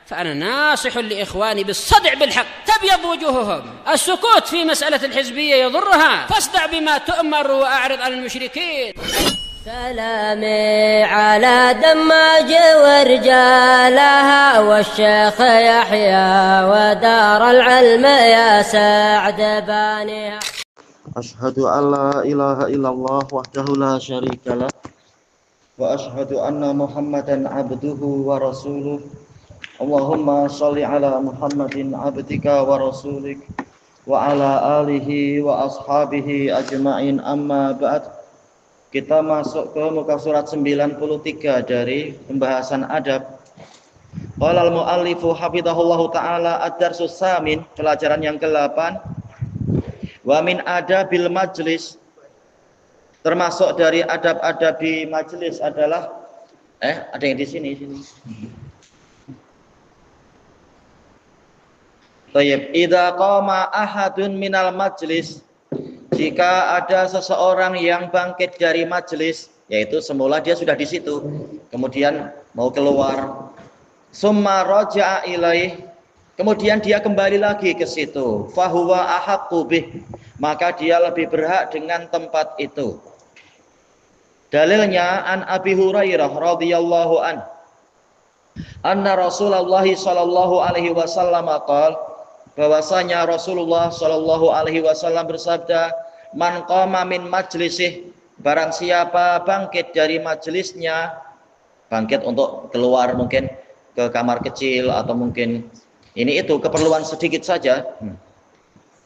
فأنا ناصح لإخواني بالصدع بالحق تبيض وجوههم. السكوت في مسألة الحزبية يضرها، فاصدع بما تؤمر وأعرض عن المشركين. سلامي على دماج ورجالها والشيخ يحيى ودار العلم يا سعد بانيها. أشهد أن لا إله إلا الله وحده لا شريك له وأشهد أن محمدا عبده ورسوله. اللهم صل على محمد عبدك ورسولك وعلى آله وأصحابه أجمعين. Amma ba'd. Kita masuk ke muka surat 93 dari pembahasan adab. Qala al-muallifu hafizahullahu taala ad-darsus samin, pelajaran yang ke-8. Wa min adabil majlis, termasuk dari adab-adab di majelis adalah ada yang di sini. Tayyib, idza qama ahadun minal majlis, jika ada seseorang yang bangkit dari majelis, yaitu semula dia sudah di situ, kemudian mau keluar, summa raja'a ilaih, kemudian dia kembali lagi ke situ, fahuwa ahaqqu bih, maka dia lebih berhak dengan tempat itu. Dalilnya an Abi Hurairah radhiyallahu an, anna Rasulullah sallallahu alaihi wasallam qala, bahwasanya Rasulullah sallallahu alaihi wasallam bersabda, man qama min majlisih, barang siapa bangkit dari majelisnya, bangkit untuk keluar mungkin ke kamar kecil atau mungkin ini itu keperluan sedikit saja,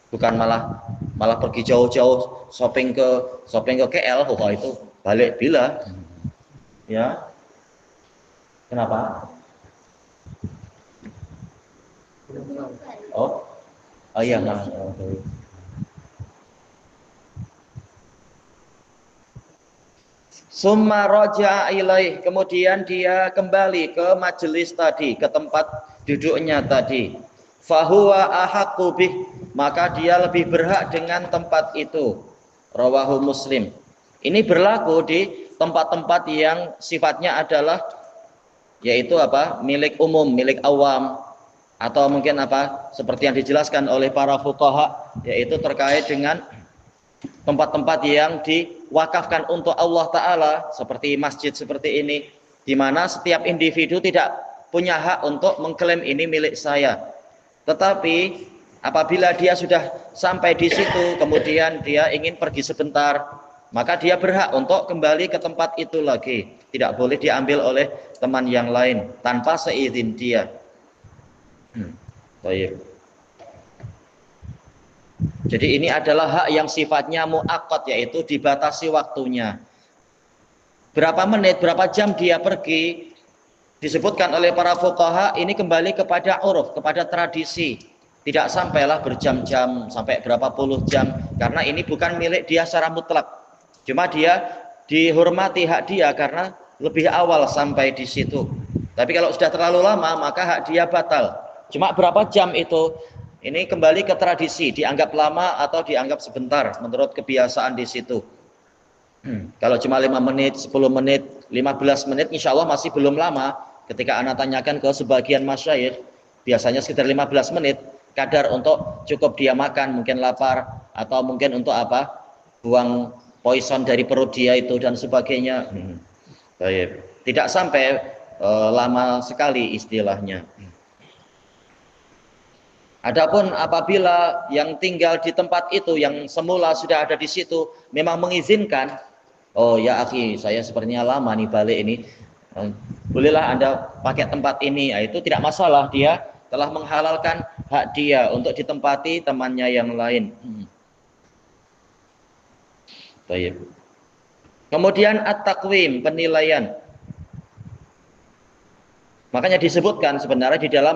bukan malah pergi jauh-jauh shopping ke KL, itu balik bila ya. Kenapa? Oh iya, summa raja'a ilaih, kemudian dia kembali ke majelis tadi, ke tempat duduknya tadi, fahuwa ahaqqu bih, maka dia lebih berhak dengan tempat itu. Rawahu Muslim. Ini berlaku di tempat-tempat yang sifatnya adalah yaitu milik umum, milik awam, atau mungkin seperti yang dijelaskan oleh para fuqaha, yaitu terkait dengan tempat-tempat yang diwakafkan untuk Allah Ta'ala, seperti masjid seperti ini, di mana setiap individu tidak punya hak untuk mengklaim ini milik saya. Tetapi apabila dia sudah sampai di situ, kemudian dia ingin pergi sebentar, maka dia berhak untuk kembali ke tempat itu lagi. Tidak boleh diambil oleh teman yang lain tanpa seizin dia. Baik. Jadi ini adalah hak yang sifatnya muakkad, yaitu dibatasi waktunya. Berapa menit, berapa jam dia pergi, disebutkan oleh para fuqaha ini kembali kepada uruf, kepada tradisi. Tidak sampailah berjam-jam, sampai berapa puluh jam, karena ini bukan milik dia secara mutlak. Cuma dia dihormati hak dia karena lebih awal sampai di situ. Tapi kalau sudah terlalu lama, maka hak dia batal. Cuma berapa jam itu, ini kembali ke tradisi, dianggap lama atau dianggap sebentar menurut kebiasaan di situ. Kalau cuma 5 menit, 10 menit, 15 menit, insya Allah masih belum lama. Ketika anak tanyakan ke sebagian masyayikh, biasanya sekitar 15 menit, kadar untuk cukup dia makan, mungkin lapar, atau mungkin untuk buang poison dari perut dia itu dan sebagainya. Baik. Tidak sampai lama sekali istilahnya. Adapun apabila yang tinggal di tempat itu, yang semula sudah ada di situ, memang mengizinkan, oh ya akhi, saya sepertinya lama nih balik ini, bolehlah Anda pakai tempat ini, itu tidak masalah, dia telah menghalalkan hak dia untuk ditempati temannya yang lain. Baik. Kemudian at-taqwim, penilaian. Makanya disebutkan sebenarnya di dalam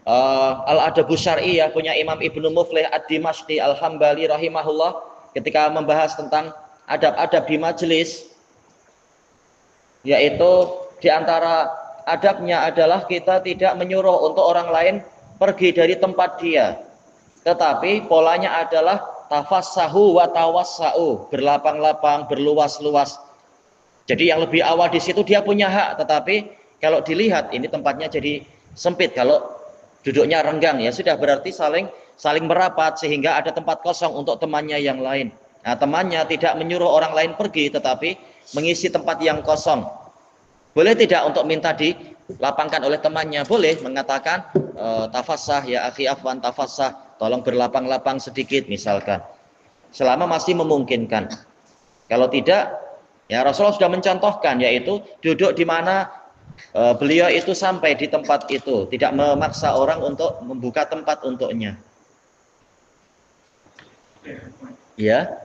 Al-Adabus Syar'iyyah punya Imam Ibnu Muflih Ad-Dimashqi Al-Hambali rahimahullah, ketika membahas tentang adab-adab di majelis, yaitu diantara adabnya adalah kita tidak menyuruh untuk orang lain pergi dari tempat dia, tetapi polanya adalah tafassahu wa tawassau, berlapang-lapang, berluas-luas. Jadi yang lebih awal di situ dia punya hak, tetapi kalau dilihat ini tempatnya jadi sempit. Kalau duduknya renggang ya sudah berarti saling merapat sehingga ada tempat kosong untuk temannya yang lain. Nah, temannya tidak menyuruh orang lain pergi tetapi mengisi tempat yang kosong. Boleh tidak untuk minta dilapangkan oleh temannya? Boleh, mengatakan tafassah ya akhi afwan tafassah, tolong berlapang-lapang sedikit misalkan. Selama masih memungkinkan. Kalau tidak, ya Rasulullah sudah mencontohkan yaitu duduk di mana beliau itu sampai di tempat itu, tidak memaksa orang untuk membuka tempat untuknya. Ya.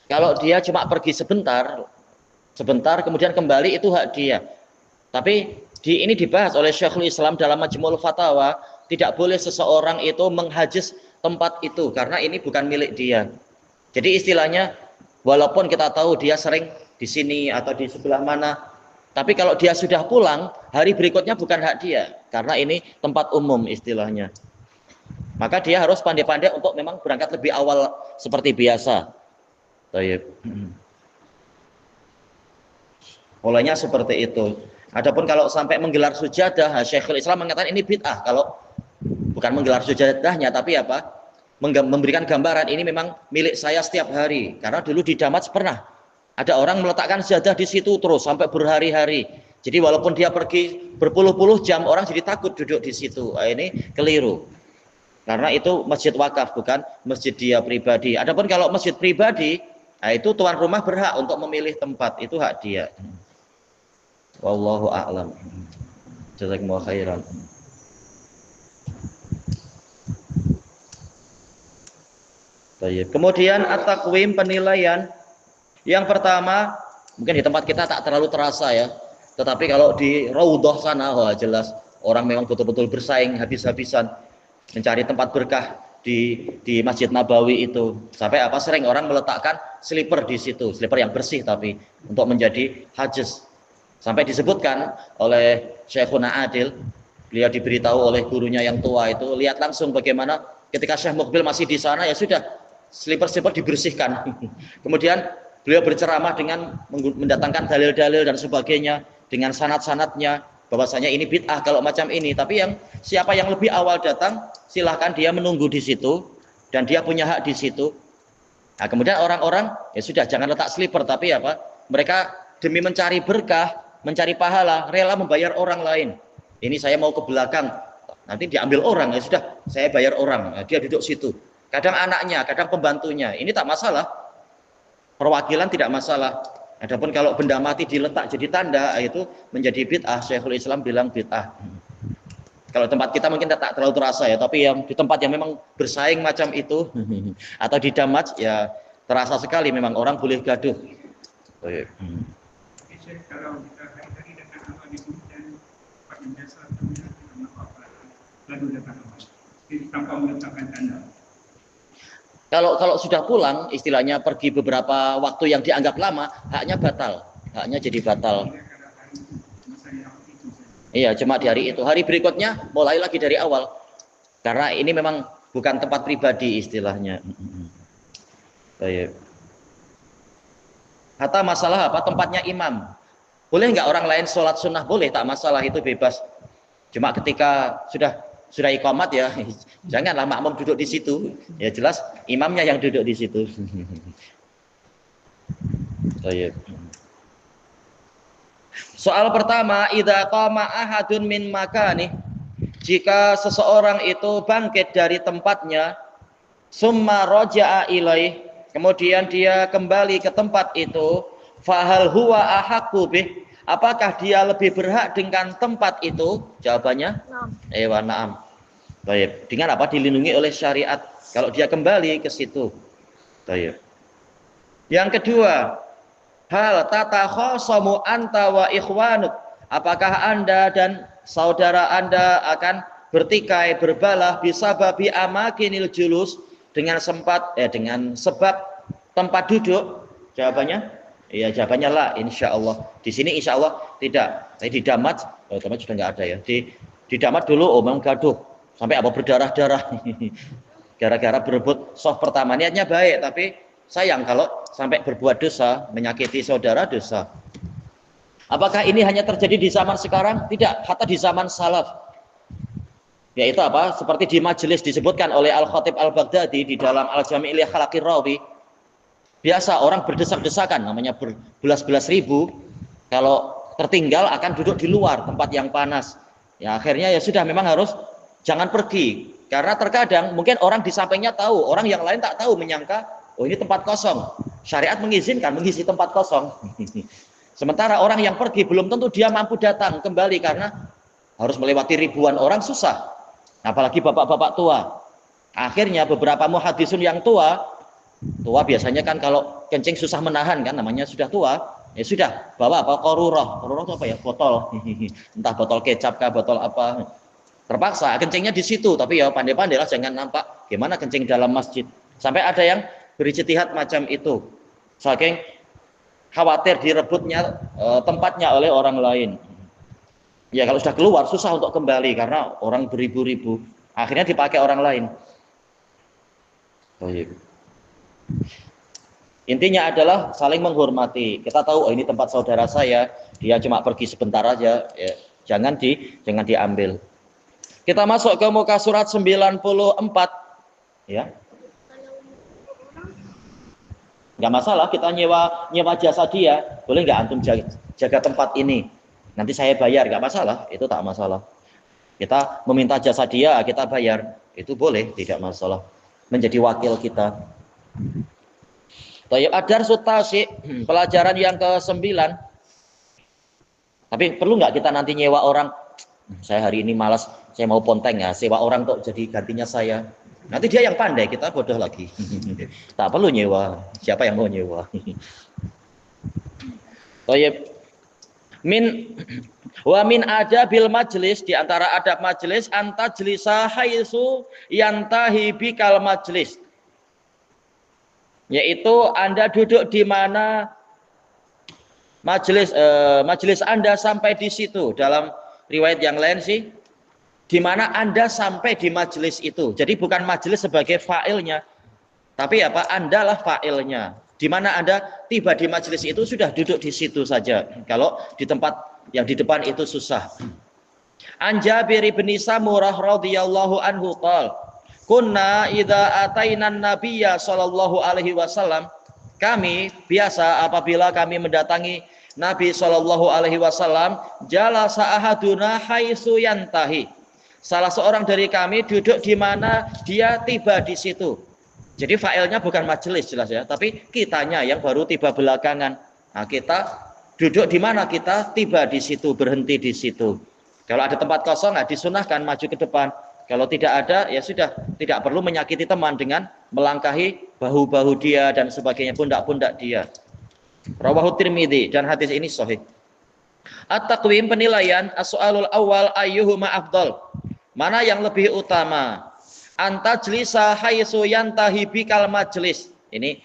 Kalau dia cuma pergi sebentar kemudian kembali itu hak dia. Tapi ini dibahas oleh Syekhul Islam dalam Majmu'ul Fatawa, tidak boleh seseorang itu menghajis tempat itu karena ini bukan milik dia. Jadi istilahnya walaupun kita tahu dia sering di sini atau di sebelah mana, tapi kalau dia sudah pulang, hari berikutnya bukan hak dia karena ini tempat umum istilahnya. Maka dia harus pandai-pandai untuk memang berangkat lebih awal seperti biasa. Polanya seperti itu. Adapun kalau sampai menggelar sujadah, Syekhul Islam mengatakan ini bid'ah. Kalau bukan menggelar sujadahnya, tapi apa? Memberikan gambaran ini memang milik saya setiap hari. Karena dulu di Damas pernah ada orang meletakkan sujadah di situ terus sampai berhari-hari. Jadi walaupun dia pergi berpuluh-puluh jam, orang jadi takut duduk di situ. Ini keliru. Karena itu masjid wakaf, bukan masjid dia pribadi. Adapun kalau masjid pribadi, itu tuan rumah berhak untuk memilih tempat, itu hak dia. Wallahu a'lam. Jazakumullah khairan. Kemudian at-taqwim, penilaian. Yang pertama, mungkin di tempat kita tak terlalu terasa ya. Tetapi kalau di Raudhah sana, wah jelas orang memang betul-betul bersaing habis-habisan mencari tempat berkah di Masjid Nabawi itu. Sampai sering orang meletakkan slipper di situ, slipper yang bersih tapi untuk menjadi hajis. Sampai disebutkan oleh Syekhuna Adil, beliau diberitahu oleh gurunya yang tua itu, lihat langsung bagaimana ketika Syekh Muqbil masih di sana, ya sudah slipper-slipper dibersihkan. Kemudian beliau berceramah dengan mendatangkan dalil-dalil dan sebagainya dengan sanad-sanadnya bahwasanya ini bid'ah kalau macam ini. Tapi siapa yang lebih awal datang, silahkan dia menunggu di situ dan dia punya hak di situ. Nah, kemudian orang-orang ya sudah jangan letak slipper, tapi mereka demi mencari berkah, mencari pahala, rela membayar orang lain. Ini saya mau ke belakang, nanti diambil orang, ya sudah saya bayar orang. Nah, dia duduk situ. Kadang anaknya, kadang pembantunya. Ini tak masalah. Perwakilan tidak masalah. Adapun kalau benda mati diletak jadi tanda, itu menjadi bid'ah. Syekhul Islam bilang bid'ah. Kalau tempat kita mungkin tak terlalu terasa ya, tapi yang di tempat yang memang bersaing macam itu atau di Damas ya terasa sekali memang orang boleh gaduh. Kalau kita hari-hari datang awal di sini dan pakai jasa dengan apa-apa, lalu datang awal tanpa meletakkan tanda. Kalau sudah pulang, istilahnya pergi beberapa waktu yang dianggap lama, haknya batal, haknya jadi batal. Iya, cuma di hari itu. Hari berikutnya mulai lagi dari awal. Karena ini memang bukan tempat pribadi istilahnya. Atau masalah tempatnya imam. Boleh nggak orang lain sholat sunnah? Boleh, tak masalah, itu bebas. Cuma ketika sudah iqamat ya, janganlah makmum duduk di situ. Ya jelas imamnya yang duduk di situ. Soal pertama, idza qama ahadun min makani, jika seseorang itu bangkit dari tempatnya, summa raja'a ilaih, kemudian dia kembali ke tempat itu, fahal huwa ahaqqu bih, apakah dia lebih berhak dengan tempat itu? Jawabannya na'am. Baik. Dengan apa? Dilindungi oleh syariat kalau dia kembali ke situ. Baik. Yang kedua, hal tatakhasamu anta wa ikhwanuk, apakah Anda dan saudara Anda akan bertikai berbalah bisababi amakinil julus, dengan sebab tempat duduk? Jawabannya iya, jawabannya lah, insya Allah. Di sini insya Allah tidak. Saya di Damas sudah nggak ada ya. Di Damat dulu memang gaduh sampai apa berdarah-darah. Gara-gara berebut soft pertama. Niatnya baik, tapi sayang kalau sampai berbuat dosa, menyakiti saudara dosa. Apakah ini hanya terjadi di zaman sekarang? Tidak, hatta di zaman salaf. Yaitu apa? Seperti di majelis disebutkan oleh Al-Khatib Al-Baghdadi di dalam Al-Jami' li Akhlaqir Rawi. Biasa orang berdesak-desakan, namanya berbelas-belas ribu, kalau tertinggal akan duduk di luar tempat yang panas. Ya akhirnya ya sudah, memang harus jangan pergi. Karena terkadang mungkin orang di sampingnya tahu, orang yang lain tak tahu, menyangka oh ini tempat kosong. Syariat mengizinkan mengisi tempat kosong. Sementara orang yang pergi belum tentu dia mampu datang kembali karena harus melewati ribuan orang, susah. Apalagi bapak-bapak tua. Akhirnya beberapa muhaddisun yang tua biasanya kan kalau kencing susah menahan kan, namanya sudah tua, ya sudah bawa apa korurah itu apa ya, botol, entah botol kecap kah, botol apa, terpaksa kencingnya di situ, tapi ya pandai-pandailah jangan nampak gimana kencing dalam masjid. Sampai ada yang berijtihad macam itu, saking khawatir direbutnya tempatnya oleh orang lain. Ya kalau sudah keluar susah untuk kembali karena orang beribu-ribu, akhirnya dipakai orang lain. Intinya adalah saling menghormati. Kita tahu oh ini tempat saudara saya, dia cuma pergi sebentar aja, ya, jangan diambil. Kita masuk ke muka surat 94, ya. Nggak masalah kita nyewa jasa dia, boleh nggak antum jaga tempat ini? Nanti saya bayar, nggak masalah, itu tak masalah. Kita meminta jasa dia, kita bayar, itu boleh, tidak masalah. Menjadi wakil kita. Tayyib ad-darsut tasi', pelajaran yang ke-9. Tapi perlu nggak kita nanti nyewa orang? Saya hari ini malas, saya mau ponteng ya, sewa orang untuk jadi gantinya saya. Nanti dia yang pandai, kita bodoh lagi. Tak perlu nyewa. Siapa yang mau nyewa? Tayyib. Wa min adabil majlis, di antara adab majlis, antajlisa haitsu yantahi bikal majlis, yaitu Anda duduk di mana majelis Anda sampai di situ. Dalam riwayat yang lain sih di mana Anda sampai di majelis itu. Jadi bukan majelis sebagai fa'ilnya, tapi apa? Anda lah fa'ilnya. Di mana Anda tiba di majelis itu sudah duduk di situ saja. Kalau di tempat yang di depan itu susah. An Jabir bin Samurah radhiyallahu anhu qala, kunna idza ataina an-nabiyya sallallahu alaihi wasallam, kami biasa apabila kami mendatangi Nabi sallallahu alaihi wasallam, jalasa ahaduna haitsu yantahi. Salah seorang dari kami duduk di mana dia tiba di situ. Jadi fa'ilnya bukan majelis jelas ya, tapi kitanya yang baru tiba belakangan. Nah, kita duduk di mana kita tiba di situ, berhenti di situ. Kalau ada tempat kosong, disunahkan maju ke depan. Kalau tidak ada, ya sudah, tidak perlu menyakiti teman dengan melangkahi bahu-bahu dia dan sebagainya, pundak-pundak dia. Rawahu Tirmidzi, dan hadis ini sahih. At-taqwim, penilaian, as-soalul awal ayyuhuma afdal. Mana yang lebih utama? Antajlisa haitsu yantahi bikal majlis. Ini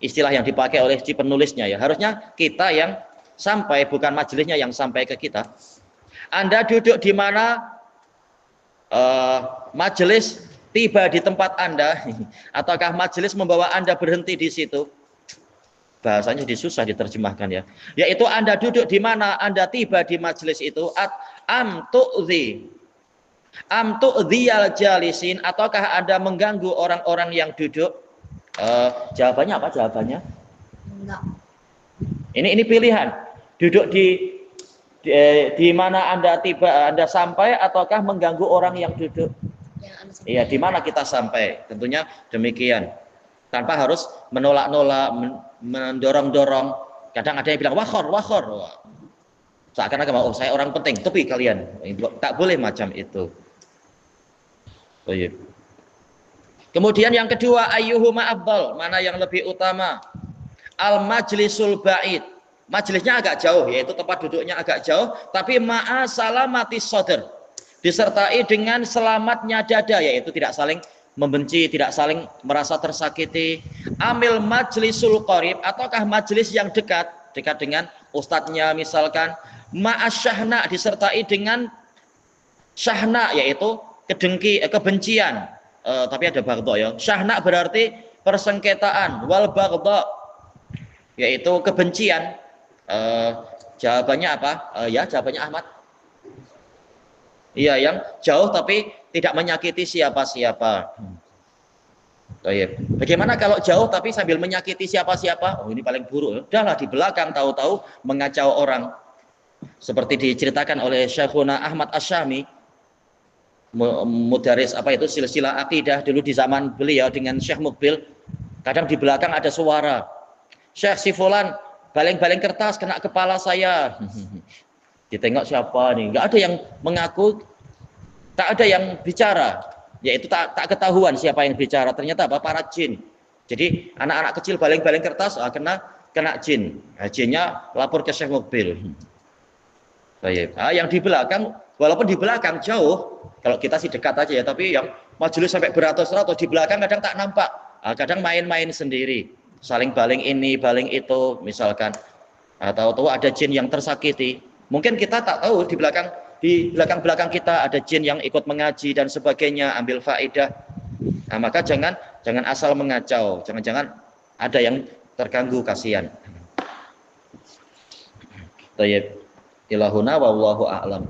istilah yang dipakai oleh si penulisnya ya. Harusnya kita yang sampai, bukan majelisnya yang sampai ke kita. Anda duduk di mana majelis tiba di tempat Anda, ataukah majelis membawa Anda berhenti di situ? Bahasanya susah diterjemahkan ya. Yaitu Anda duduk di mana Anda tiba di majelis itu, amtu'dhiyal jalisin, ataukah Anda mengganggu orang-orang yang duduk? Jawabannya apa jawabannya? Enggak. Ini pilihan. Duduk di mana Anda tiba, Anda sampai, ataukah mengganggu orang yang duduk? Iya, di mana kita sampai? Tentunya demikian. Tanpa harus menolak-nolak, mendorong-dorong. Kadang ada yang bilang wakhor. Seakan-akan oh saya orang penting, tepi kalian. Tak boleh macam itu. Oh, iya. Kemudian yang kedua, ayyuhuma afdal, mana yang lebih utama? Al majlisul ba'id. Majelisnya agak jauh, yaitu tempat duduknya agak jauh, tapi ma'a salamatis sadr, disertai dengan selamatnya dada, yaitu tidak saling membenci, tidak saling merasa tersakiti. Amil majlisul qarib, ataukah majelis yang dekat dengan ustadznya misalkan, ma'asyahna, disertai dengan Syahna yaitu kebencian. Tapi ada baghdha ya. Syahna berarti persengketaan, wal baghdha yaitu kebencian. Jawabannya apa? Jawabannya Ahmad. Iya, yang jauh tapi tidak menyakiti siapa-siapa. Bagaimana kalau jauh tapi sambil menyakiti siapa-siapa? Oh, ini paling buruk. Udahlah di belakang tahu-tahu mengacau orang. Seperti diceritakan oleh Syekhuna Ahmad Asy-Syami, mudaris silsilah akidah dulu di zaman beliau dengan Syekh Mukbil. Kadang di belakang ada suara, Syekh si fulan baling-baling kertas kena kepala saya. Ditengok siapa nih? Nggak ada yang mengaku, tak ada yang bicara. Yaitu tak ketahuan siapa yang bicara. Ternyata apa? Para jin. Jadi anak-anak kecil baling-baling kertas kena jin. Jinnya lapor ke Syekh Mukbil. Yang di belakang, walaupun di belakang jauh, kalau kita sih dekat aja ya, tapi yang majelis sampai beratus-ratus di belakang kadang tak nampak. Kadang main-main sendiri, saling baling ini, baling itu, misalkan. Atau ada jin yang tersakiti. Mungkin kita tak tahu di belakang kita ada jin yang ikut mengaji dan sebagainya, ambil faedah. Nah, maka jangan asal mengacau, jangan ada yang terganggu, kasihan. Tayyib. Ilahuna wallahu a'lam.